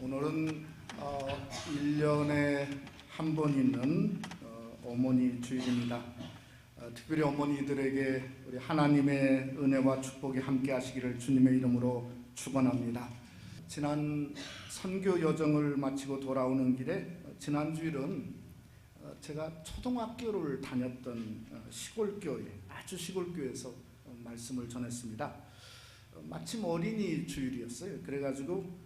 오늘은 1년에 한 번 있는 어머니 주일입니다. 특별히 어머니들에게 우리 하나님의 은혜와 축복이 함께 하시기를 주님의 이름으로 축원합니다. 지난 선교 여정을 마치고 돌아오는 길에 지난 주일은 제가 초등학교를 다녔던 시골교회, 아주 시골교회에서 말씀을 전했습니다. 마침 어린이 주일이었어요. 그래가지고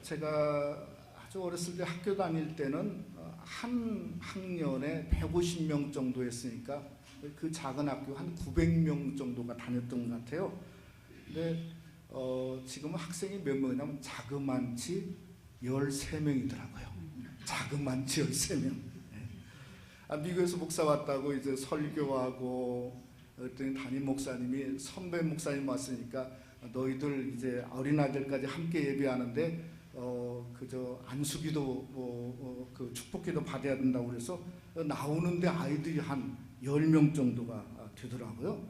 제가 아주 어렸을 때 학교 다닐 때는 한 학년에 150명 정도 했으니까 그 작은 학교 한 900명 정도가 다녔던 것 같아요. 근데 지금은 학생이 몇 명이냐면 자그만치 13명이더라고요. 자그만치 13명. 미국에서 목사 왔다고 이제 설교하고 그랬더니 담임 목사님이 선배 목사님 왔으니까 너희들 이제 어린아이들까지 함께 예배하는데 그저 안수기도 그 축복기도 받아야 된다고 그래서 나오는데 아이들이 한 10명 정도가 되더라고요.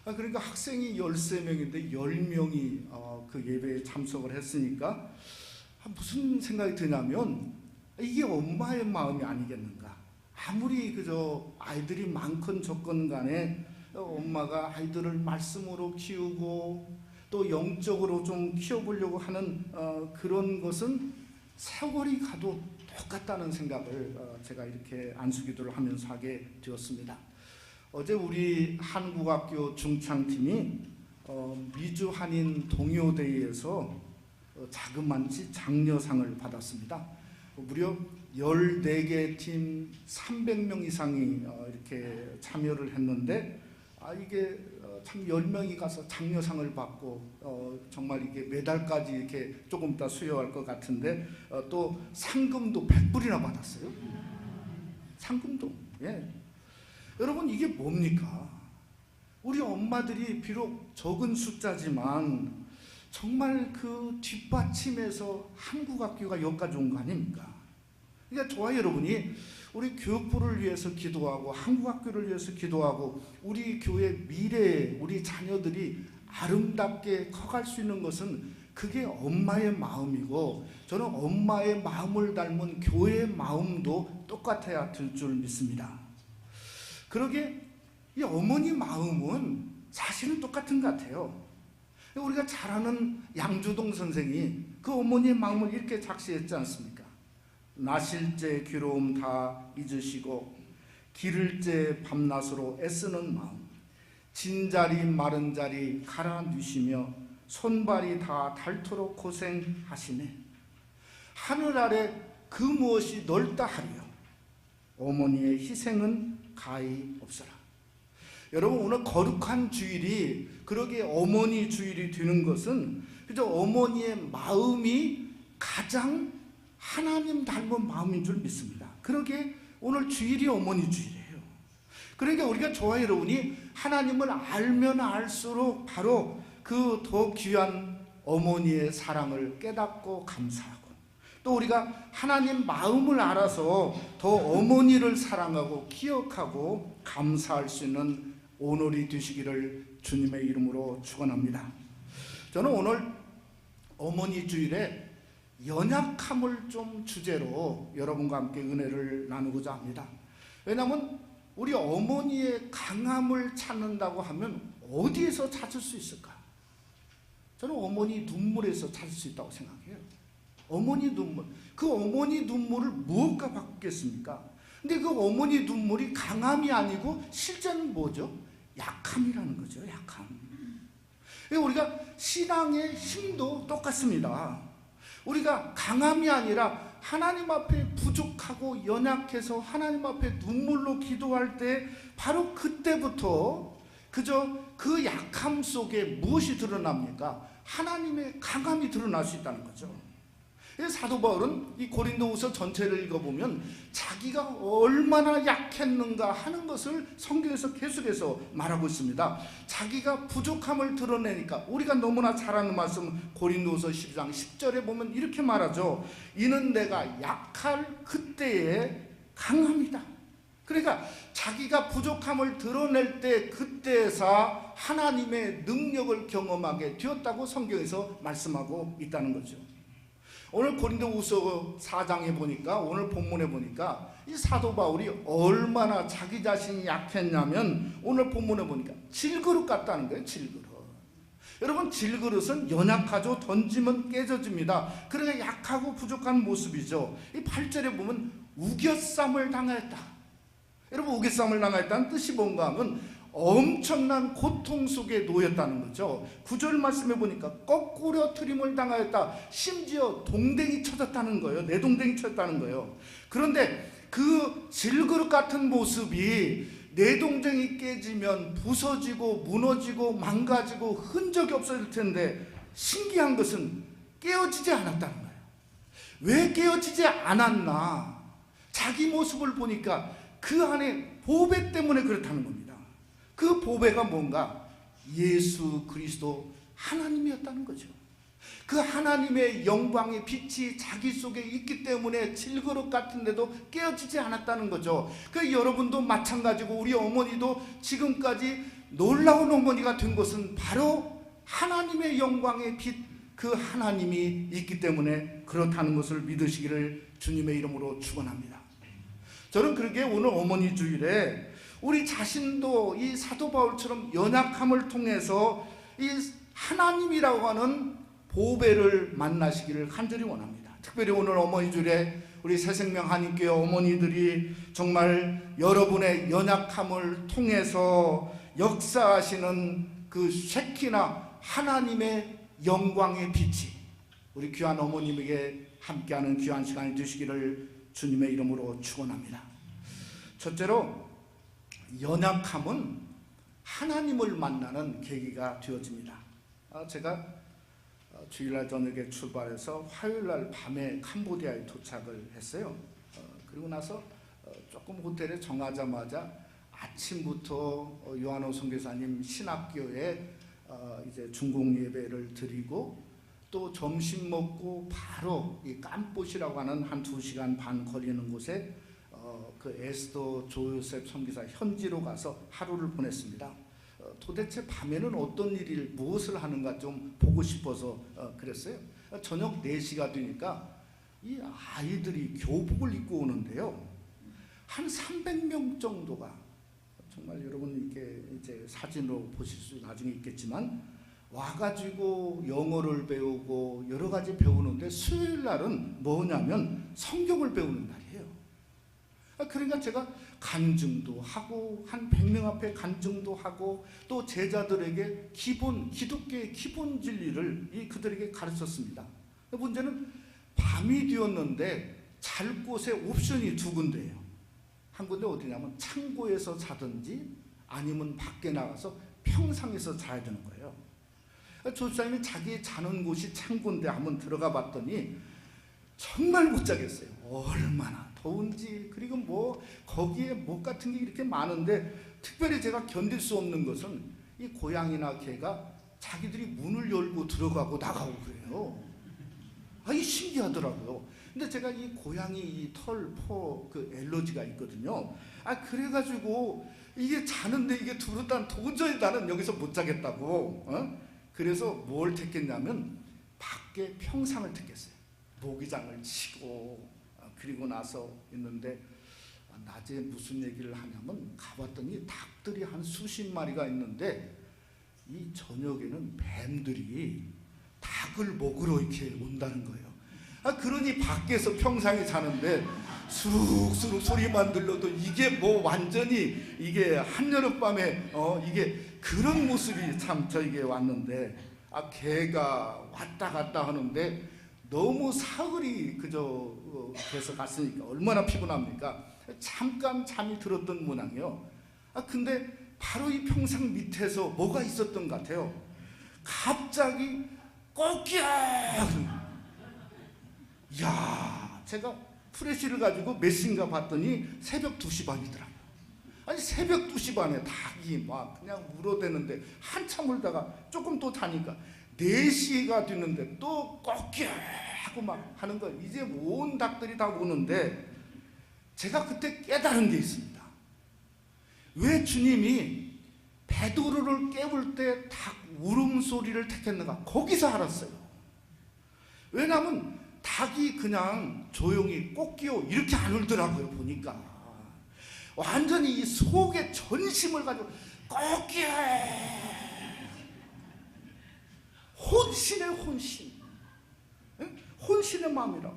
그러니까 학생이 13명인데 10명이 그 예배에 참석을 했으니까 무슨 생각이 드냐면 이게 엄마의 마음이 아니겠는가. 아무리 그저 아이들이 많건 적건 간에 엄마가 아이들을 말씀으로 키우고 또 영적으로 좀 키워보려고 하는 그런 것은 세월이 가도 똑같다는 생각을 제가 이렇게 안수기도를 하면서 하게 되었습니다. 어제 우리 한국학교 중창팀이 미주 한인 동요대회에서 자그만치 장려상을 받았습니다. 무려 14개 팀 300명 이상이 이렇게 참여를 했는데 이게 참 10명이 가서 장려상을 받고 정말 이게 메달까지 이렇게 조금 이따 수여할 것 같은데 또 상금도 100불이나 받았어요. 상금도. 예. 여러분 이게 뭡니까? 우리 엄마들이 비록 적은 숫자지만 정말 그 뒷받침에서 한국학교가 여기까지 온 거 아닙니까? 그러니까 저와 여러분이 우리 교육부를 위해서 기도하고 한국학교를 위해서 기도하고 우리 교회 미래에 우리 자녀들이 아름답게 커갈 수 있는 것은 그게 엄마의 마음이고 저는 엄마의 마음을 닮은 교회의 마음도 똑같아야 될 줄 믿습니다. 그러게 이 어머니 마음은 사실은 똑같은 것 같아요. 우리가 잘 아는 양주동 선생이 그 어머니의 마음을 이렇게 작시했지 않습니까? 나실 때 괴로움 다 잊으시고 기를 때 밤낮으로 애쓰는 마음 진자리 마른 자리 갈아 누시며 손발이 다 닳도록 고생하시네. 하늘 아래 그 무엇이 넓다 하리요 어머니의 희생은 가히 없어라. 여러분 오늘 거룩한 주일이 그러게 어머니 주일이 되는 것은 그저 어머니의 마음이 가장 하나님 닮은 마음인 줄 믿습니다. 그러게 오늘 주일이 어머니 주일이에요. 그러니까 우리가 저와 여러분이 하나님을 알면 알수록 바로 그 더 귀한 어머니의 사랑을 깨닫고 감사하고 또 우리가 하나님 마음을 알아서 더 어머니를 사랑하고 기억하고 감사할 수 있는 오늘이 되시기를 주님의 이름으로 축원합니다. 저는 오늘 어머니 주일에 연약함을 좀 주제로 여러분과 함께 은혜를 나누고자 합니다. 왜냐하면 우리 어머니의 강함을 찾는다고 하면 어디에서 찾을 수 있을까? 저는 어머니 눈물에서 찾을 수 있다고 생각해요. 어머니 눈물. 그 어머니 눈물을 무엇과 바꾸겠습니까? 근데 그 어머니 눈물이 강함이 아니고 실제는 뭐죠? 약함이라는 거죠. 약함. 우리가 신앙의 힘도 똑같습니다. 우리가 강함이 아니라 하나님 앞에 부족하고 연약해서 하나님 앞에 눈물로 기도할 때 바로 그때부터 그저 그 약함 속에 무엇이 드러납니까? 하나님의 강함이 드러날 수 있다는 거죠. 사도 바울은 이 고린도후서 전체를 읽어보면 자기가 얼마나 약했는가 하는 것을 성경에서 계속해서 말하고 있습니다. 자기가 부족함을 드러내니까 우리가 너무나 잘 아는 말씀 고린도후서 10장 10절에 보면 이렇게 말하죠. 이는 내가 약할 그때의 강함이다. 그러니까 자기가 부족함을 드러낼 때 그때에서 하나님의 능력을 경험하게 되었다고 성경에서 말씀하고 있다는 거죠. 오늘 고린도후서 4장에 보니까, 오늘 본문에 보니까 이 사도 바울이 얼마나 자기 자신이 약했냐면, 오늘 본문에 보니까 질그릇 같다는 거예요. 질그릇. 여러분, 질그릇은 연약하죠. 던지면 깨져집니다. 그러니까 약하고 부족한 모습이죠. 이 8절에 보면 우겨쌈을 당하였다. 여러분, 우겨쌈을 당하였다는 뜻이 뭔가 하면 엄청난 고통 속에 놓였다는 거죠. 9절 말씀해 보니까 거꾸로 트림을 당하였다. 심지어 동댕이 쳐졌다는 거예요. 내 동댕이 쳐졌다는 거예요. 그런데 그 질그릇 같은 모습이 내 동댕이 깨지면 부서지고 무너지고 망가지고 흔적이 없어질 텐데, 신기한 것은 깨어지지 않았다는 거예요. 왜 깨어지지 않았나? 자기 모습을 보니까 그 안에 보배 때문에 그렇다는 겁니다. 그 보배가 뭔가? 예수 그리스도 하나님이었다는 거죠. 그 하나님의 영광의 빛이 자기 속에 있기 때문에 질그릇 같은데도 깨어지지 않았다는 거죠. 그 여러분도 마찬가지고, 우리 어머니도 지금까지 놀라운 어머니가 된 것은 바로 하나님의 영광의 빛, 그 하나님이 있기 때문에 그렇다는 것을 믿으시기를 주님의 이름으로 축원합니다. 저는 그렇게 오늘 어머니 주일에 우리 자신도 이 사도 바울처럼 연약함을 통해서 이 하나님이라고 하는 보배를 만나시기를 간절히 원합니다. 특별히 오늘 어머니 주일에 우리 새생명 한인교회 어머니들이 정말 여러분의 연약함을 통해서 역사하시는 그 쉐키나 하나님의 영광의 빛이 우리 귀한 어머님에게 함께하는 귀한 시간이 되시기를 주님의 이름으로 축원합니다. 첫째로, 연약함은 하나님을 만나는 계기가 되어집니다. 제가 주일날 저녁에 출발해서 화요일날 밤에 캄보디아에 도착을 했어요. 그리고 나서 조금 호텔에 정하자마자 아침부터 요한호 선교사님 신학교에 이제 중공 예배를 드리고, 또 점심 먹고 바로 이 깜뽀시라고 하는 한 2시간 반 거리는 곳에 그 에스더 조요셉 선교사 현지로 가서 하루를 보냈습니다. 도대체 밤에는 어떤 일을 무엇을 하는가 좀 보고 싶어서 그랬어요. 저녁 4시가 되니까 이 아이들이 교복을 입고 오는데요, 한 300명 정도가, 정말 여러분 이게 이제 사진으로 보실 수 나중에 있겠지만, 와가지고 영어를 배우고 여러 가지 배우는데, 수요일 날은 뭐냐면 성경을 배우는 날이에요. 그러니까 제가 간증도 하고, 한 100명 앞에 간증도 하고, 또 제자들에게 기독교의 기본 진리를 그들에게 가르쳤습니다. 문제는 밤이 되었는데 잘 곳에 옵션이 2군데예요. 한 군데 어디냐면 창고에서 자든지 아니면 밖에 나가서 평상에서 자야 되는 거예요. 조사님이 자기 자는 곳이 창고인데 한번 들어가 봤더니 정말 못 자겠어요. 얼마나 더운지. 그리고 뭐 거기에 목 같은 게 이렇게 많은데, 특별히 제가 견딜 수 없는 것은 이 고양이나 개가 자기들이 문을 열고 들어가고 나가고 그래요. 이 신기하더라고요. 근데 제가 이 고양이 이 털, 그 엘러지가 있거든요. 그래가지고 이게 자는데 이게 두르다 도저히 나는 여기서 못 자겠다고. 그래서 뭘 택했냐면 밖에 평상을 택했어요. 모기장을 치고. 그리고 나서 있는데, 낮에 무슨 얘기를 하냐면, 가봤더니 닭들이 한 수십 마리가 있는데, 이 저녁에는 뱀들이 닭을 먹으러 이렇게 온다는 거예요. 그러니 밖에서 평상에 자는데 수룩수룩 소리만 들려도 이게 뭐 완전히 이게 한여름밤에 이게 그런 모습이 참 저에게 왔는데, 개가 왔다 갔다 하는데 너무 사흘이 그저 돼서 갔으니까 얼마나 피곤합니까? 잠깐 잠이 들었던 모양이요. 근데 바로 이 평상 밑에서 뭐가 있었던 것 같아요. 갑자기 꼬끼야! 이야, 제가 프레시를 가지고 몇 시인가 봤더니 새벽 2시 반이더라고요. 새벽 2시 반에 닭이 막 그냥 울어대는데, 한참 울다가 조금 또 자니까 4시가 됐는데 또 꼬끼야! 하고 막 하는 거예요. 이제 온 닭들이 다 오는데, 제가 그때 깨달은 게 있습니다. 왜 주님이 베드로를 깨울 때 닭 울음소리를 택했는가? 거기서 알았어요. 왜냐하면 닭이 그냥 조용히 꽃기호 이렇게 안 울더라고요. 보니까 완전히 이 속에 전심을 가지고 꽃기호, 혼신의 혼신, 혼신의 마음이라.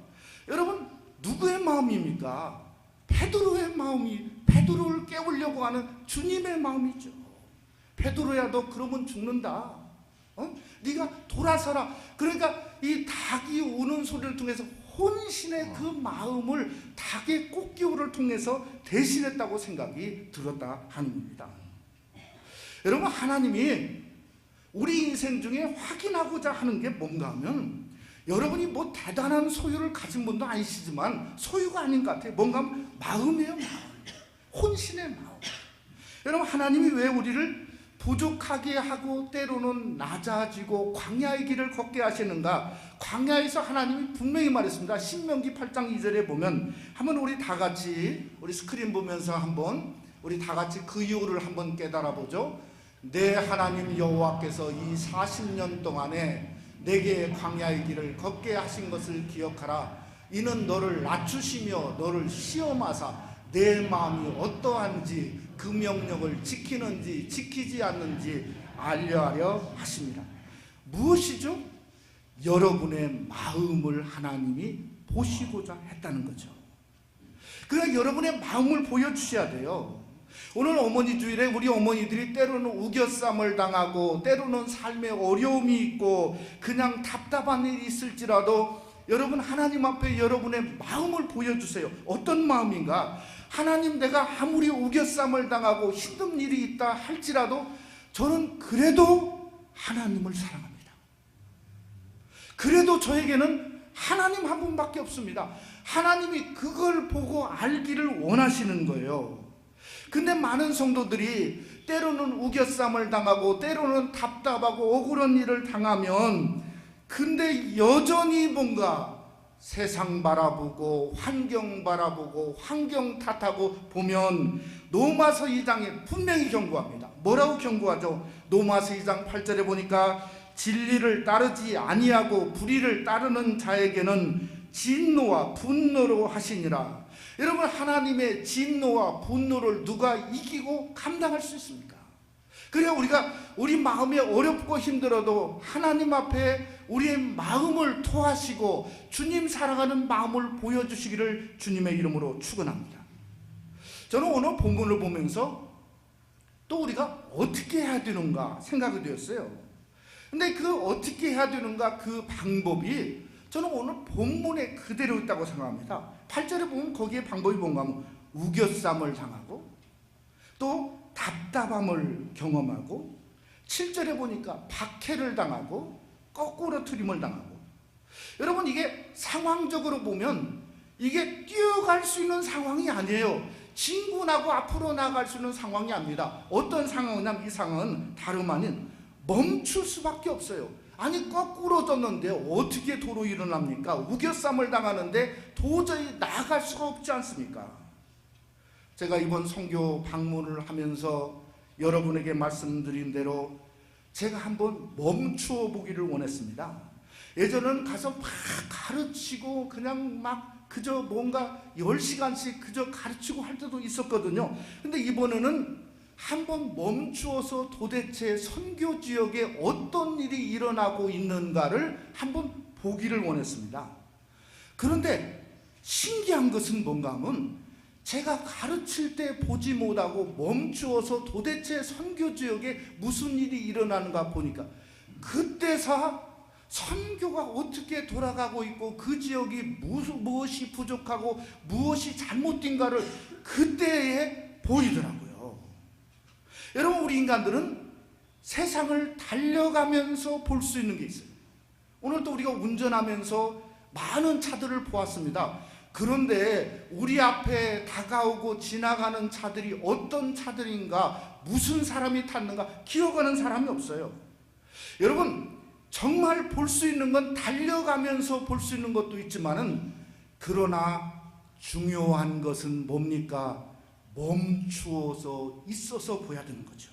여러분, 누구의 마음입니까? 베드로의 마음이, 베드로를 깨우려고 하는 주님의 마음이죠. 베드로야, 너 그러면 죽는다. 네가 돌아서라. 그러니까 이 닭이 우는 소리를 통해서 혼신의 그 마음을 닭의 꽃기호를 통해서 대신했다고 생각이 들었다 하는 겁니다. 여러분, 하나님이 우리 인생 중에 확인하고자 하는 게 뭔가 하면, 여러분이 뭐 대단한 소유를 가진 분도 아니시지만 소유가 아닌 것 같아요. 뭔가 마음이에요. 마음. 혼신의 마음. 여러분, 하나님이 왜 우리를 부족하게 하고 때로는 낮아지고 광야의 길을 걷게 하시는가? 광야에서 하나님이 분명히 말했습니다. 신명기 8장 2절에 보면, 한번 우리 다 같이, 우리 스크린 보면서 한번 우리 다 같이 그 이유를 한번 깨달아 보죠. 내 하나님 여호와께서 이 40년 동안에 내게 광야의 길을 걷게 하신 것을 기억하라. 이는 너를 낮추시며 너를 시험하사 내 마음이 어떠한지 그 명령을 지키는지 지키지 않는지 알려하려 하십니다. 무엇이죠? 여러분의 마음을 하나님이 보시고자 했다는 거죠. 그러니까 여러분의 마음을 보여주셔야 돼요. 오늘 어머니 주일에 우리 어머니들이 때로는 우겨쌈을 당하고 때로는 삶에 어려움이 있고 그냥 답답한 일이 있을지라도 여러분, 하나님 앞에 여러분의 마음을 보여주세요. 어떤 마음인가? 하나님, 내가 아무리 우겨쌈을 당하고 힘든 일이 있다 할지라도 저는 그래도 하나님을 사랑합니다. 그래도 저에게는 하나님 한 분밖에 없습니다. 하나님이 그걸 보고 알기를 원하시는 거예요. 근데 많은 성도들이 때로는 우겨쌈을 당하고 때로는 답답하고 억울한 일을 당하면, 근데 여전히 뭔가 세상 바라보고 환경 바라보고 환경 탓하고 보면 로마서 2장에 분명히 경고합니다. 뭐라고 경고하죠? 로마서 2장 8절에 보니까 진리를 따르지 아니하고 불의를 따르는 자에게는 진노와 분노로 하시니라. 여러분, 하나님의 진노와 분노를 누가 이기고 감당할 수 있습니까? 그래야 우리가 우리 마음이 어렵고 힘들어도 하나님 앞에 우리의 마음을 토하시고 주님 사랑하는 마음을 보여주시기를 주님의 이름으로 축원합니다. 저는 오늘 본문을 보면서 또 우리가 어떻게 해야 되는가 생각이 되었어요. 근데 그 어떻게 해야 되는가 그 방법이 저는 오늘 본문에 그대로 있다고 생각합니다. 8절에 보면 거기에 방법이 뭔가 하면 우겨쌈을 당하고 또 답답함을 경험하고, 7절에 보니까 박해를 당하고 거꾸로 트림을 당하고. 여러분, 이게 상황적으로 보면 이게 뛰어갈 수 있는 상황이 아니에요. 진군하고 앞으로 나아갈 수 있는 상황이 아닙니다. 어떤 상황이냐면 이 상황은 다름 아닌 멈출 수밖에 없어요. 아니, 거꾸로 졌는데 어떻게 도로 일어납니까? 우겨쌈을 당하는데 도저히 나아갈 수가 없지 않습니까? 제가 이번 선교 방문을 하면서 여러분에게 말씀드린 대로 제가 한번 멈추어 보기를 원했습니다. 예전에는 가서 막 가르치고 그냥 막 그저 뭔가 10시간씩 그저 가르치고 할 때도 있었거든요. 근데 이번에는 한번 멈추어서 도대체 선교 지역에 어떤 일이 일어나고 있는가를 한번 보기를 원했습니다. 그런데 신기한 것은 뭔가 하면 제가 가르칠 때 보지 못하고 멈추어서 도대체 선교 지역에 무슨 일이 일어나는가 보니까 그때서 선교가 어떻게 돌아가고 있고 그 지역이 무엇이 부족하고 무엇이 잘못된가를 그때에 보이더라고요. 여러분, 우리 인간들은 세상을 달려가면서 볼 수 있는 게 있어요. 오늘도 우리가 운전하면서 많은 차들을 보았습니다. 그런데 우리 앞에 다가오고 지나가는 차들이 어떤 차들인가, 무슨 사람이 탔는가 기억하는 사람이 없어요. 여러분, 정말 볼 수 있는 건 달려가면서 볼 수 있는 것도 있지만은, 그러나 중요한 것은 뭡니까? 멈추어서 있어서 보여야 되는 거죠.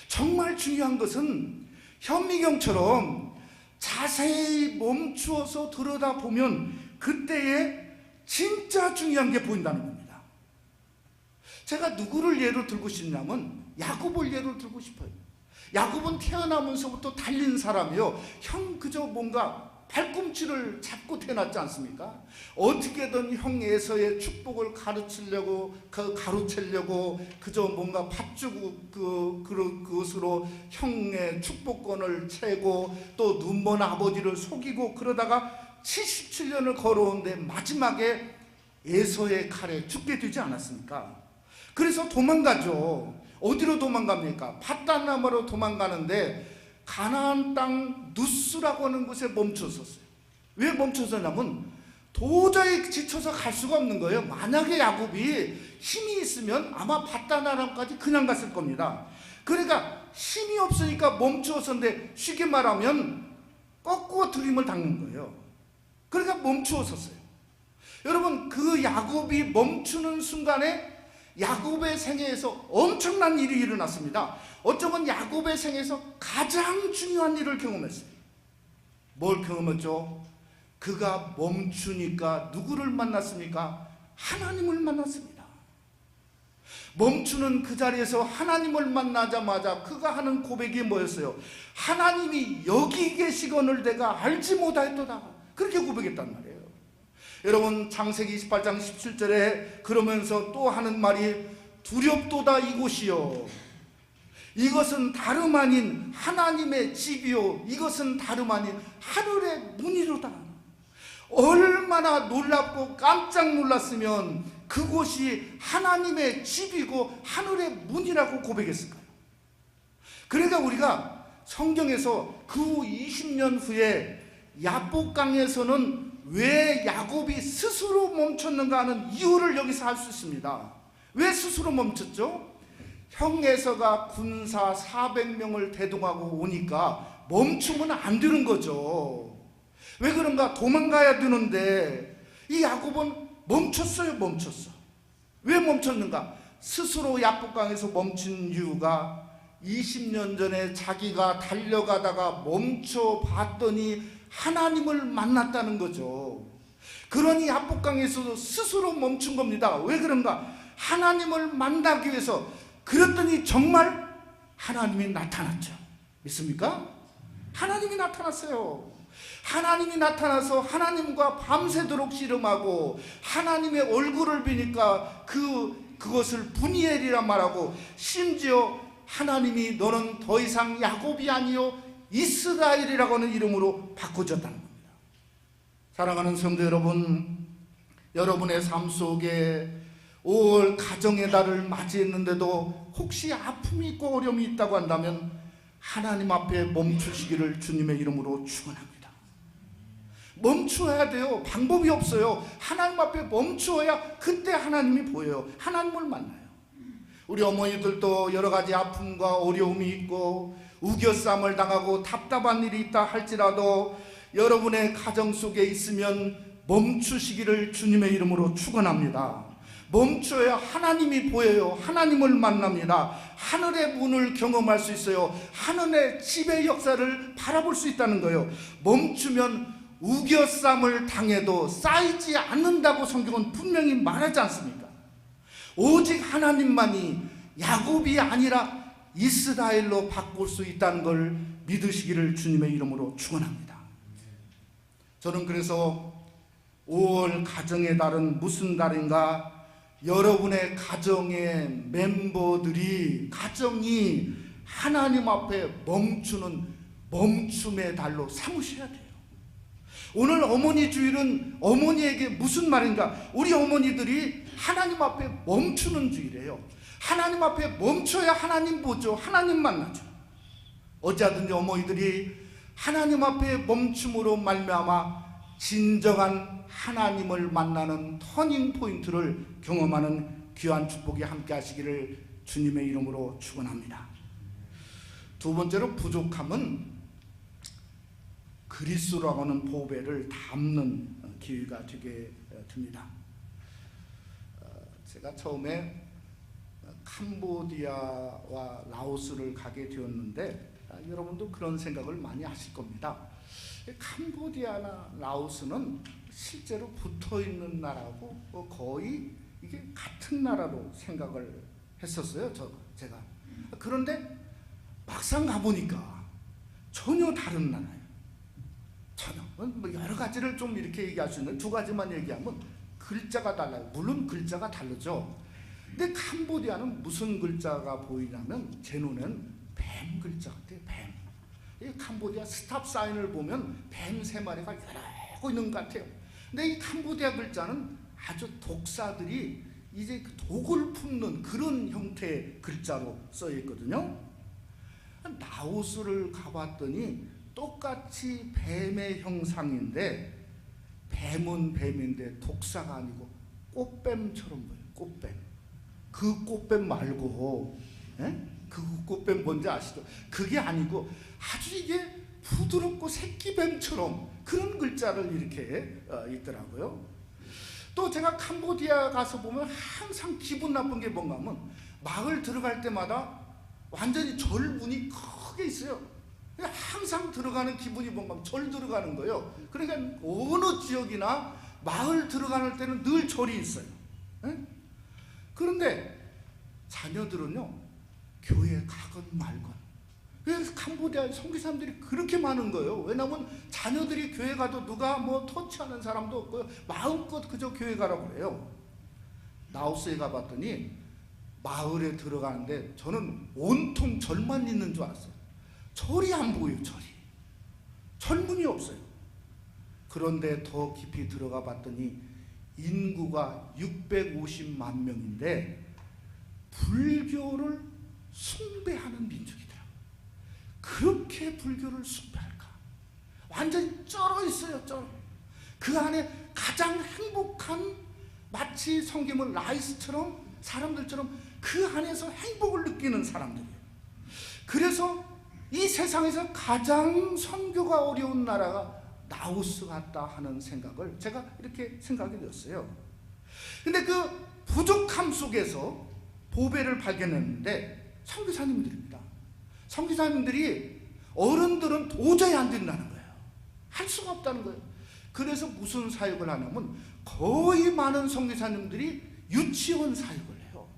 정말 중요한 것은 현미경처럼 자세히 멈추어서 들여다보면 그때에 진짜 중요한 게 보인다는 겁니다. 제가 누구를 예로 들고 싶냐면 야곱을 예로 들고 싶어요. 야곱은 태어나면서부터 달린 사람이요. 형 그저 뭔가 발꿈치를 잡고 태어났지 않습니까? 어떻게든 형 에서의 축복을 가르치려고 가로채려고 그저 뭔가 팥주고 그것으로 형의 축복권을 채고 또 눈먼 아버지를 속이고 그러다가 77년을 걸어오는데 마지막에 에서의 칼에 죽게 되지 않았습니까? 그래서 도망가죠. 어디로 도망갑니까? 밧단나무로 도망가는데 가나안 땅 누스라고 하는 곳에 멈춰섰어요. 왜 멈춰서냐면 도저히 지쳐서 갈 수가 없는 거예요. 만약에 야곱이 힘이 있으면 아마 밧단아람까지 그냥 갔을 겁니다. 그러니까 힘이 없으니까 멈추었었는데 쉽게 말하면 거꾸로 들림을 당는 거예요. 그러니까 멈추었었어요. 여러분 그 야곱이 멈추는 순간에 야곱의 생애에서 엄청난 일이 일어났습니다. 어쩌면 야곱의 생애에서 가장 중요한 일을 경험했어요. 뭘 경험했죠? 그가 멈추니까 누구를 만났습니까? 하나님을 만났습니다. 멈추는 그 자리에서 하나님을 만나자마자 그가 하는 고백이 뭐였어요? 하나님이 여기 계시거늘 내가 알지 못하였도다. 그렇게 고백했단 말이에요. 여러분 창세기 28장 17절에 그러면서 또 하는 말이 두렵도다 이곳이요 이것은 다름 아닌 하나님의 집이요 이것은 다름 아닌 하늘의 문이로다. 얼마나 놀랍고 깜짝 놀랐으면 그곳이 하나님의 집이고 하늘의 문이라고 고백했을까요? 그러니까 우리가 성경에서 그 20년 후에 야복강에서는 왜 야곱이 스스로 멈췄는가 하는 이유를 여기서 알 수 있습니다. 왜 스스로 멈췄죠? 형 에서가 군사 400명을 대동하고 오니까 멈추면 안 되는 거죠. 왜 그런가? 도망가야 되는데 이 야곱은 멈췄어요. 멈췄어. 왜 멈췄는가? 스스로 야복강에서 멈춘 이유가 20년 전에 자기가 달려가다가 멈춰봤더니 하나님을 만났다는 거죠. 그러니 야복강에서도 스스로 멈춘 겁니다. 왜 그런가? 하나님을 만나기 위해서. 그랬더니 정말 하나님이 나타났죠. 믿습니까? 하나님이 나타났어요. 하나님이 나타나서 하나님과 밤새도록 씨름하고 하나님의 얼굴을 비니까 그것을 분이엘이라 말하고 심지어 하나님이 너는 더 이상 야곱이 아니요 이스라엘이라고 하는 이름으로 바꿔줬다는 겁니다. 사랑하는 성도 여러분, 여러분의 삶 속에 5월 가정의 달을 맞이했는데도 혹시 아픔이 있고 어려움이 있다고 한다면 하나님 앞에 멈추시기를 주님의 이름으로 축원합니다. 멈추어야 돼요. 방법이 없어요. 하나님 앞에 멈추어야 그때 하나님이 보여요. 하나님을 만나요. 우리 어머니들도 여러 가지 아픔과 어려움이 있고 우겨쌈을 당하고 답답한 일이 있다 할지라도 여러분의 가정 속에 있으면 멈추시기를 주님의 이름으로 축원합니다. 멈춰야 하나님이 보여요. 하나님을 만납니다. 하늘의 문을 경험할 수 있어요. 하늘의 집의 역사를 바라볼 수 있다는 거예요. 멈추면 우겨쌈을 당해도 쌓이지 않는다고 성경은 분명히 말하지 않습니까? 오직 하나님만이 야곱이 아니라 이스라엘로 바꿀 수 있다는 걸 믿으시기를 주님의 이름으로 축원합니다. 저는 그래서 5월 가정의 달은 무슨 달인가? 여러분의 가정의 멤버들이 가정이 하나님 앞에 멈추는 멈춤의 달로 삼으셔야 돼요. 오늘 어머니 주일은 어머니에게 무슨 말인가? 우리 어머니들이 하나님 앞에 멈추는 주일이에요. 하나님 앞에 멈춰야 하나님 보죠. 하나님 만나죠. 어찌하든지 어머니들이 하나님 앞에 멈춤으로 말미암아 진정한 하나님을 만나는 터닝 포인트를 경험하는 귀한 축복이 함께 하시기를 주님의 이름으로 축원합니다. 두 번째로 부족함은 그리스도라고 하는 보배를 담는 기회가 되게 됩니다. 제가 처음에 캄보디아와 라오스를 가게 되었는데 여러분도 그런 생각을 많이 하실 겁니다. 캄보디아나 라오스는 실제로 붙어있는 나라고 거의 이게 같은 나라로 생각을 했었어요. 제가. 그런데 막상 가보니까 전혀 다른 나라예요. 전혀. 뭐 여러 가지를 좀 이렇게 얘기할 수 있는 두 가지만 얘기하면 글자가 달라요. 물론 글자가 다르죠. 근데 캄보디아는 무슨 글자가 보이냐면 제 눈에는 뱀 글자 같아요. 뱀. 이 캄보디아 스탑 사인을 보면 뱀 세 마리가 여러 있는 것 같아요. 근데 이 캄보디아 글자는 아주 독사들이 이제 그 독을 품는 그런 형태의 글자로 써 있거든요. 라오스를 가봤더니 똑같이 뱀의 형상인데 뱀은 뱀인데 독사가 아니고 꽃뱀처럼 보여요. 꽃뱀. 그 꽃뱀 말고, 그 꽃뱀 뭔지 아시죠? 그게 아니고 아주 이게 부드럽고 새끼뱀처럼 그런 글자를 이렇게 있더라고요. 또 제가 캄보디아 가서 보면 항상 기분 나쁜 게 뭔가 하면 마을 들어갈 때마다 완전히 절문이 크게 있어요. 항상 들어가는 기분이 뭔가 하면 절 들어가는 거예요. 그러니까 어느 지역이나 마을 들어가는 때는 늘 절이 있어요. 그런데 자녀들은요, 교회 가건 말건. 그래서 캄보디아 선교사님들이 그렇게 많은 거예요. 왜냐하면 자녀들이 교회 가도 누가 뭐 터치하는 사람도 없고요. 마음껏 그저 교회 가라고 그래요. 라오스에 가봤더니 마을에 들어가는데 저는 온통 절만 있는 줄 알았어요. 절이 안 보여요. 절이. 절문이 없어요. 그런데 더 깊이 들어가 봤더니 인구가 650만 명인데 불교를 숭배하는 민족이더라고요. 그렇게 불교를 숭배할까? 완전히 쩔어 있어요. 쩔어. 그 안에 가장 행복한, 마치 성경은 라이스처럼 사람들처럼 그 안에서 행복을 느끼는 사람들이에요. 그래서 이 세상에서 가장 선교가 어려운 나라가 라오스 같다 하는 생각을 제가 이렇게 생각이 되었어요. 근데 그 부족함 속에서 보배를 발견했는데 선교사님들입니다. 선교사님들이 어른들은 도저히 안 된다는 거예요. 할 수가 없다는 거예요. 그래서 무슨 사역을 하냐면 거의 많은 선교사님들이 유치원 사역을 해요.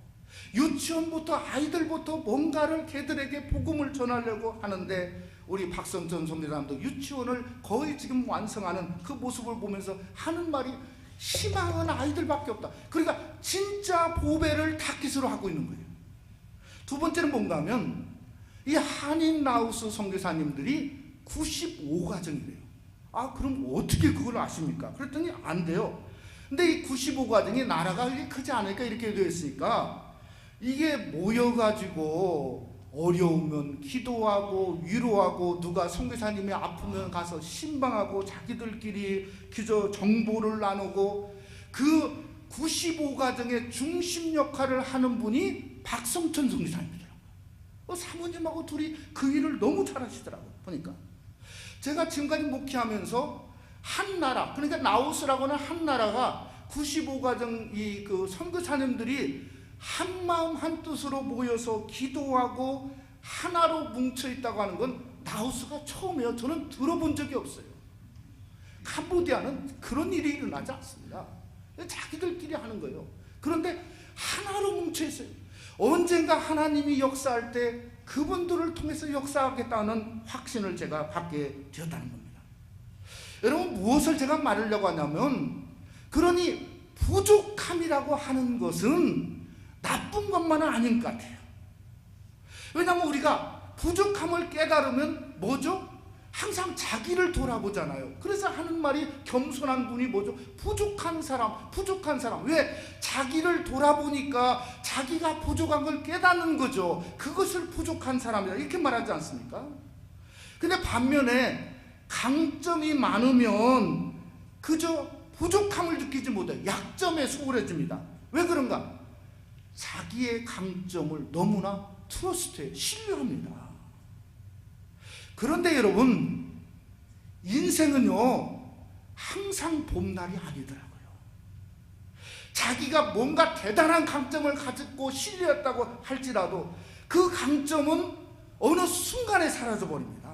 유치원부터 아이들부터 뭔가를 걔들에게 복음을 전하려고 하는데 우리 박성천 선교사님도 유치원을 거의 지금 완성하는 그 모습을 보면서 하는 말이 희망은 아이들밖에 없다. 그러니까 진짜 보배를 타깃으로 하고 있는 거예요. 두 번째는 뭔가 하면 이 한인 라오스 선교사님들이 95가정이래요. 아, 그럼 어떻게 그걸 아십니까? 그랬더니 안 돼요. 근데 이 95가정이 나라가 이게 크지 않으니까 이렇게 되어 있으니까 이게 모여가지고 어려우면 기도하고 위로하고 누가 선교사님이 아프면 가서 신방하고 자기들끼리 기저 정보를 나누고 그 95가정의 중심 역할을 하는 분이 박성천 선교사님이더라고요. 사모님하고 둘이 그 일을 너무 잘하시더라고요. 보니까 제가 지금까지 목회하면서 한 나라, 그러니까 라오스라고는 한 나라가 95가정 이 그 선교사님들이 한 마음 한 뜻으로 모여서 기도하고 하나로 뭉쳐 있다고 하는 건 라오스가 처음이에요. 저는 들어본 적이 없어요. 캄보디아는 그런 일이 일어나지 않습니다. 자기들끼리 하는 거예요. 그런데 하나로 뭉쳐 있어요. 언젠가 하나님이 역사할 때 그분들을 통해서 역사하겠다는 확신을 제가 갖게 되었다는 겁니다. 여러분, 무엇을 제가 말하려고 하냐면, 그러니 부족함이라고 하는 것은 나쁜 것만은 아닌 것 같아요. 왜냐하면 우리가 부족함을 깨달으면 뭐죠? 항상 자기를 돌아보잖아요. 그래서 하는 말이 겸손한 분이 뭐죠? 부족한 사람, 부족한 사람. 왜? 자기를 돌아보니까 자기가 부족한 걸 깨닫는 거죠. 그것을 부족한 사람이다 이렇게 말하지 않습니까? 근데 반면에 강점이 많으면 그저 부족함을 느끼지 못해요. 약점에 소홀해집니다. 왜 그런가? 자기의 강점을 너무나 트러스트해, 신뢰합니다. 그런데 여러분, 인생은요 항상 봄날이 아니더라고요. 자기가 뭔가 대단한 강점을 가지고 신뢰했다고 할지라도 그 강점은 어느 순간에 사라져버립니다.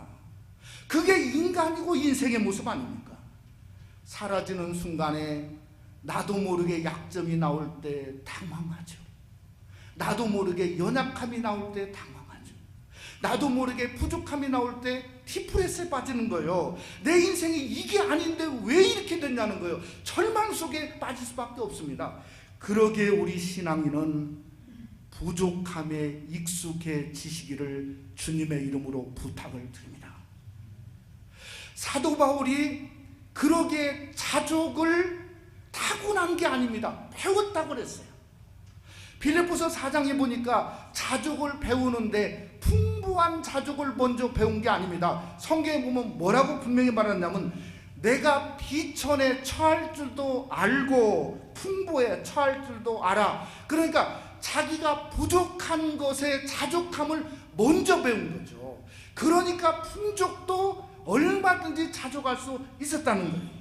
그게 인간이고 인생의 모습 아닙니까? 사라지는 순간에 나도 모르게 약점이 나올 때 당황하죠. 나도 모르게 연약함이 나올 때 당황하죠. 나도 모르게 부족함이 나올 때 디프레스에 빠지는 거예요. 내 인생이 이게 아닌데 왜 이렇게 됐냐는 거예요. 절망 속에 빠질 수밖에 없습니다. 그러기에 우리 신앙인은 부족함에 익숙해지시기를 주님의 이름으로 부탁을 드립니다. 사도 바울이 그러기에 자족을 타고난 게 아닙니다. 배웠다고 그랬어요. 빌립보서 4장에 보니까 자족을 배우는데 풍부한 자족을 먼저 배운 게 아닙니다. 성경에 보면 뭐라고 분명히 말하냐면 내가 비천에 처할 줄도 알고 풍부에 처할 줄도 알아. 그러니까 자기가 부족한 것에 자족함을 먼저 배운 거죠. 그러니까 풍족도 얼마든지 자족할 수 있었다는 거예요.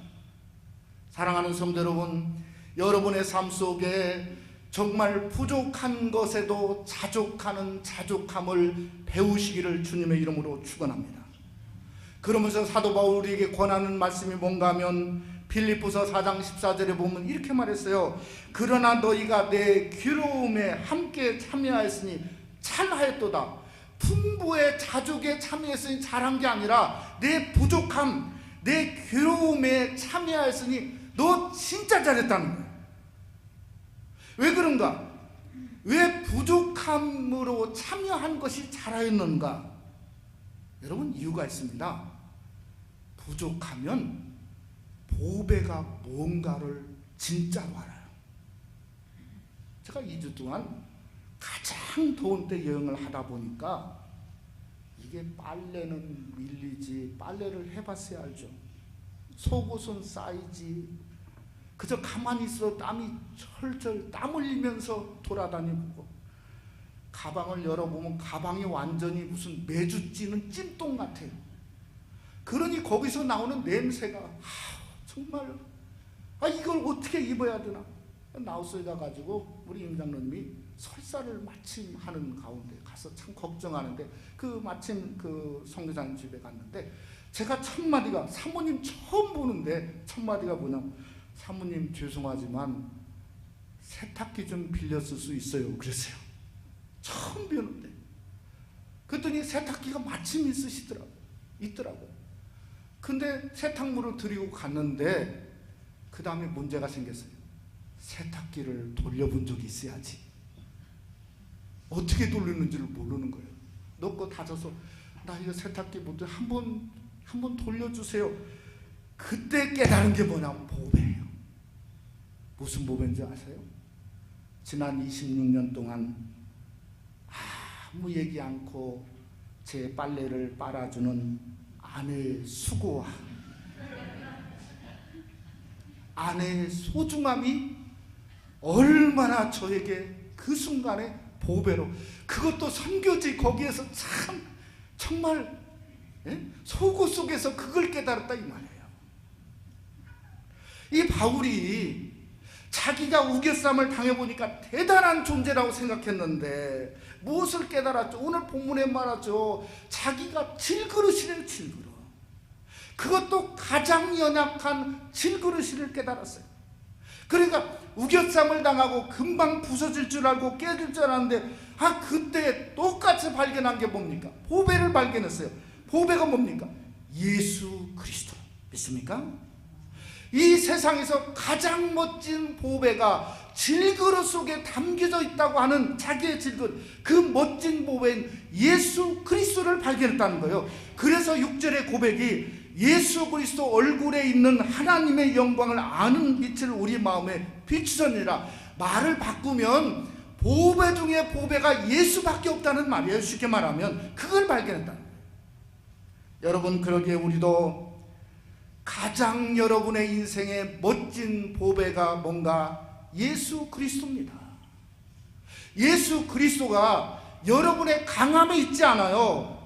사랑하는 성도 여러분, 여러분의 삶 속에 정말 부족한 것에도 자족하는 자족함을 배우시기를 주님의 이름으로 축원합니다. 그러면서 사도 바울에게 권하는 말씀이 뭔가 하면 빌립보서 4장 14절에 보면 이렇게 말했어요. 그러나 너희가 내 괴로움에 함께 참여하였으니 잘하였도다. 풍부의 자족에 참여했으니 잘한 게 아니라 내 부족함, 내 괴로움에 참여하였으니 너 진짜 잘했다는 거예요. 왜 그런가? 왜 부족함으로 참여한 것이 잘하였는가? 여러분, 이유가 있습니다. 부족하면 보배가 뭔가를 진짜로 알아요. 제가 2주 동안 가장 더운 때 여행을 하다 보니까 이게 빨래는 밀리지, 빨래를 해봤어야 알죠. 속옷은 쌓이지, 그저 가만히 있어 땀이 철철 땀 흘리면서 돌아다니고, 가방을 열어보면 가방이 완전히 무슨 매주 찌는 찜통 같아요. 그러니 거기서 나오는 냄새가 정말 이걸 어떻게 입어야 되나. 나우스에 가가지고 우리 임장로님이 설사를 마침 하는 가운데 가서 참 걱정하는데, 그 마침 그 성교사님 집에 갔는데 제가 첫 마디가, 사모님 처음 보는데 첫 마디가 뭐냐면, 사모님 죄송하지만 세탁기 좀 빌렸을 수 있어요 그랬어요. 처음 뵈는데. 그랬더니 세탁기가 마침 있더라고요. 근데 세탁물을 드리고 갔는데 그 다음에 문제가 생겼어요. 세탁기를 돌려본 적이 있어야지. 어떻게 돌리는지를 모르는 거예요. 넣고 닫아서 나 이거 세탁기 못 한번 돌려주세요. 그때 깨달은 게 뭐냐면 보배예요. 무슨 보배인지 아세요? 지난 26년 동안 아무 얘기 않고 제 빨래를 빨아주는 아내의 수고와 아내의 소중함이 얼마나 저에게 그 순간에 보배로, 그것도 선교지 거기에서 참 정말 속옷 속에서 그걸 깨달았다 이 말이에요. 이 바울이 자기가 우겨쌈을 당해보니까 대단한 존재라고 생각했는데 무엇을 깨달았죠? 오늘 본문에 말하죠. 자기가 질그릇이래요. 질그릇. 그것도 가장 연약한 질그릇을 깨달았어요. 그러니까 우겨쌈을 당하고 금방 부서질 줄 알고 깨질 줄 알았는데 그때 똑같이 발견한 게 뭡니까? 보배를 발견했어요. 보배가 뭡니까? 예수 그리스도. 믿습니까? 이 세상에서 가장 멋진 보배가 질그릇 속에 담겨져 있다고 하는 자기의 질그릇, 그 멋진 보배인 예수 그리스도를 발견했다는 거예요. 그래서 6절의 고백이 예수 그리스도 얼굴에 있는 하나님의 영광을 아는 빛을 우리 마음에 비추셨느니라. 말을 바꾸면 보배 중에 보배가 예수밖에 없다는 말이에요. 쉽게 말하면 그걸 발견했다는 거예요. 여러분, 그러기에 우리도 가장 여러분의 인생의 멋진 보배가 뭔가 예수 그리스도입니다. 예수 그리스도가 여러분의 강함에 있지 않아요.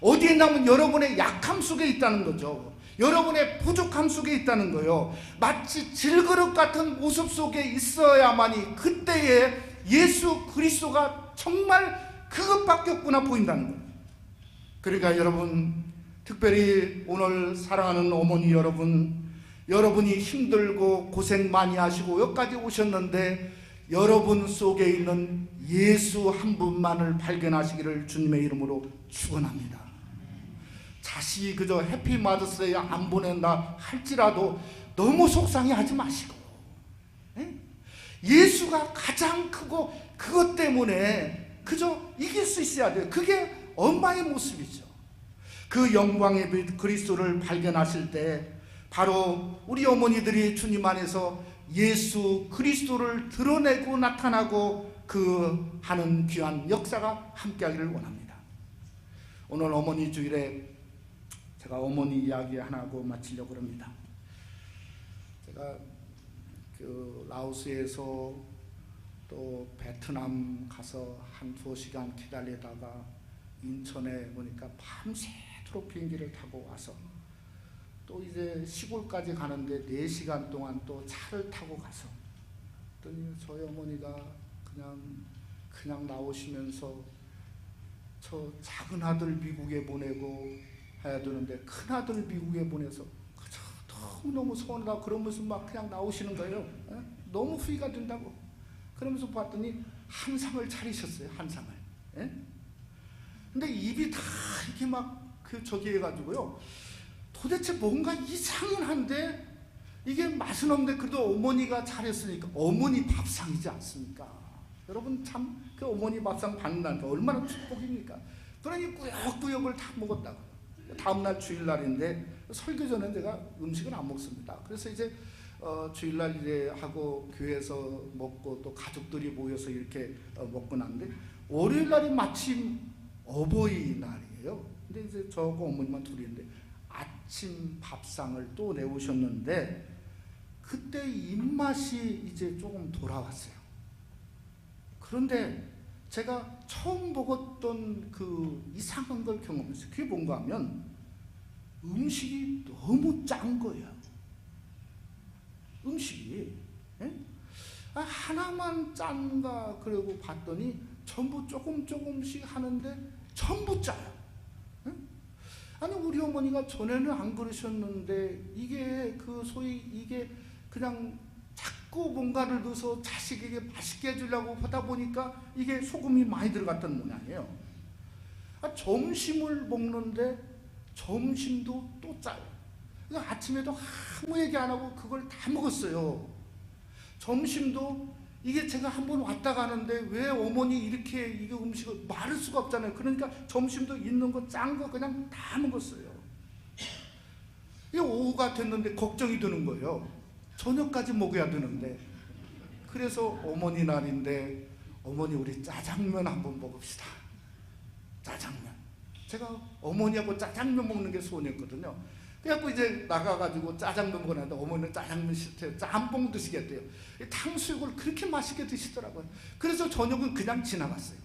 어디에 있냐면 여러분의 약함 속에 있다는 거죠. 여러분의 부족함 속에 있다는 거예요. 마치 질그릇 같은 모습 속에 있어야만이 그때에 예수 그리스도가 정말 그것밖에 없구나 보인다는 거예요. 그러니까 여러분, 특별히 오늘 사랑하는 어머니 여러분, 여러분이 힘들고 고생 많이 하시고 여기까지 오셨는데 여러분 속에 있는 예수 한 분만을 발견하시기를 주님의 이름으로 축원합니다. 자식이 그저 해피 마더스데이 안 보낸다 할지라도 너무 속상해하지 마시고, 예수가 가장 크고 그것 때문에 그저 이길 수 있어야 돼요. 그게 엄마의 모습이죠. 그 영광의 빛 그리스도를 발견하실 때 바로 우리 어머니들이 주님 안에서 예수 그리스도를 드러내고 나타나고 그 하는 귀한 역사가 함께하기를 원합니다. 오늘 어머니 주일에 제가 어머니 이야기 하나 하고 마치려고 합니다. 제가 그 라오스에서 또 베트남 가서 한 2시간 기다리다가 인천에 오니까 밤새도록 비행기를 타고 와서 또 이제 시골까지 가는데 4시간 동안 또 차를 타고 가서 그랬더니 저희 어머니가 그냥 나오시면서 저 작은 아들 미국에 보내고 해야 되는데 큰 아들 미국에 보내서 너무너무 서운하다 그러면서 막 그냥 나오시는 거예요. 너무 후회가 된다고. 그러면서 봤더니 한상을 차리셨어요. 한상을. 근데 입이 다 이렇게 막 저기 해가지고요. 도대체 뭔가 이상한데 이게 맛은 없는데 그래도 어머니가 차렸으니까 어머니 밥상이지 않습니까? 여러분 참 그 어머니 밥상 받는다는 게 얼마나 축복입니까? 그러니 꾸역꾸역을 다 먹었다고. 다음날 주일날인데 설교 전에 제가 음식은 안 먹습니다. 그래서 이제 주일날 이제 하고 교회에서 먹고 또 가족들이 모여서 이렇게 먹고 났는데 월요일날이 마침 어버이날이에요. 근데 이제 저하고 어머니만 둘이인데 아침 밥상을 또 내오셨는데 그때 입맛이 이제 조금 돌아왔어요. 그런데 제가 처음 먹었던 그 이상한 걸 경험했어요. 그게 뭔가 하면 음식이 너무 짠 거예요. 음식이. 하나만 짠가 그러고 봤더니 전부 조금씩 하는데 전부 짜요. 아니 우리 어머니가 전에는 안 그러셨는데 이게 그 소위 이게 그냥 자꾸 뭔가를 넣어서 자식에게 맛있게 해주려고 하다 보니까 이게 소금이 많이 들어갔던 모양이에요. 점심을 먹는데 점심도 또 짜요. 그러니까 아침에도 아무 얘기 안 하고 그걸 다 먹었어요. 점심도 이게 제가 한번 왔다 가는데 왜 어머니 이렇게 이게 음식을 말할 수가 없잖아요. 그러니까 점심도 있는 거 짠 거 그냥 다 먹었어요. 이게 오후가 됐는데 걱정이 드는 거예요. 저녁까지 먹어야 되는데. 그래서 어머니 날인데 어머니 우리 짜장면 한번 먹읍시다. 짜장면. 제가 어머니하고 짜장면 먹는 게 소원이었거든요. 그래갖고 이제 나가가지고 짜장면 먹었는데 어머니는 짜장면 싫대요. 짬뽕 드시겠대요. 탕수육을 그렇게 맛있게 드시더라고요. 그래서 저녁은 그냥 지나갔어요.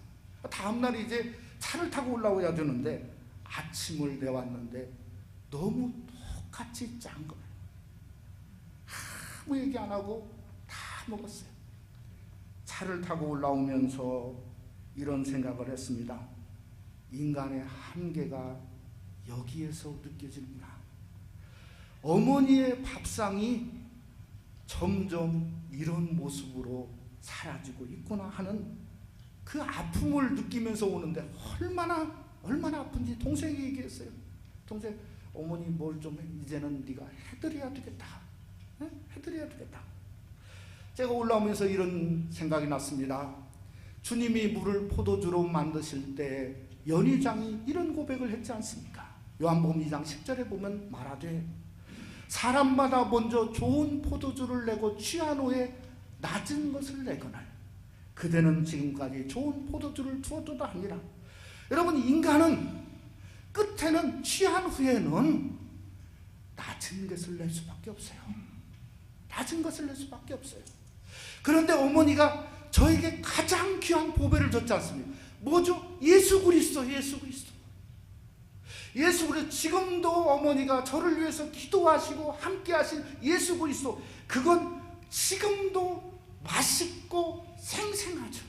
다음날 이제 차를 타고 올라와야 되는데 아침을 내왔는데 너무 똑같이 짠 거예요. 아무 얘기 안 하고 다 먹었어요. 차를 타고 올라오면서 이런 생각을 했습니다. 인간의 한계가 여기에서 느껴집니다. 어머니의 밥상이 점점 이런 모습으로 사라지고 있구나 하는 그 아픔을 느끼면서 오는데 얼마나 아픈지 동생이 얘기했어요. 동생, 어머니 뭘 좀 이제는 네가 해드려야 되겠다. 해드려야 되겠다. 제가 올라오면서 이런 생각이 났습니다. 주님이 물을 포도주로 만드실 때 연희장이 이런 고백을 했지 않습니까? 요한복음 2장 10절에 보면 말하되 사람마다 먼저 좋은 포도주를 내고 취한 후에 낮은 것을 내거늘 그대는 지금까지 좋은 포도주를 두었도다 하니라. 여러분, 인간은 끝에는 취한 후에는 낮은 것을 낼 수밖에 없어요. 낮은 것을 낼 수밖에 없어요. 그런데 어머니가 저에게 가장 귀한 보배를 줬지 않습니까? 뭐죠? 예수 그리스도, 예수 그리스도. 예수 그리스도. 지금도 어머니가 저를 위해서 기도하시고 함께 하신 예수 그리스도, 그건 지금도 맛있고 생생하죠.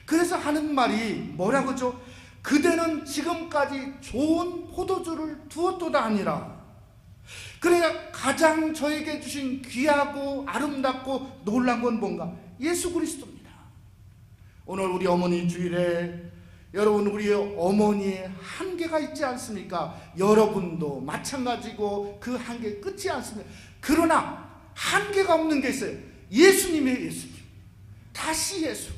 그래서 하는 말이 뭐라고 하죠? 그대는 지금까지 좋은 포도주를 두었도다 아니라. 그러니까 가장 저에게 주신 귀하고 아름답고 놀란 건 뭔가? 예수 그리스도입니다. 오늘 우리 어머니 주일에 여러분, 우리 어머니의 한계가 있지 않습니까? 여러분도 마찬가지고 그 한계 끝이 않습니다. 그러나 한계가 없는 게 있어요. 예수님의 예수님. 다시 예수.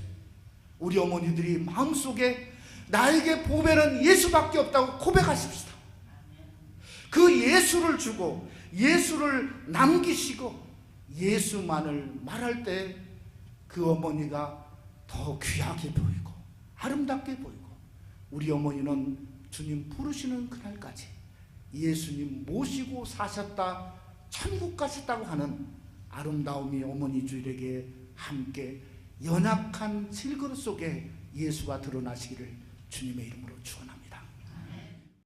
우리 어머니들이 마음속에 나에게 보배는 예수밖에 없다고 고백하십시다. 그 예수를 주고 예수를 남기시고 예수만을 말할 때 그 어머니가 더 귀하게 보이고 아름답게 보이고, 우리 어머니는 주님 부르시는 그날까지 예수님 모시고 사셨다, 천국 가셨다고 하는 아름다움이 어머니 주일에게 함께 연약한 질그릇 속에 예수가 드러나시기를 주님의 이름으로 축원합니다.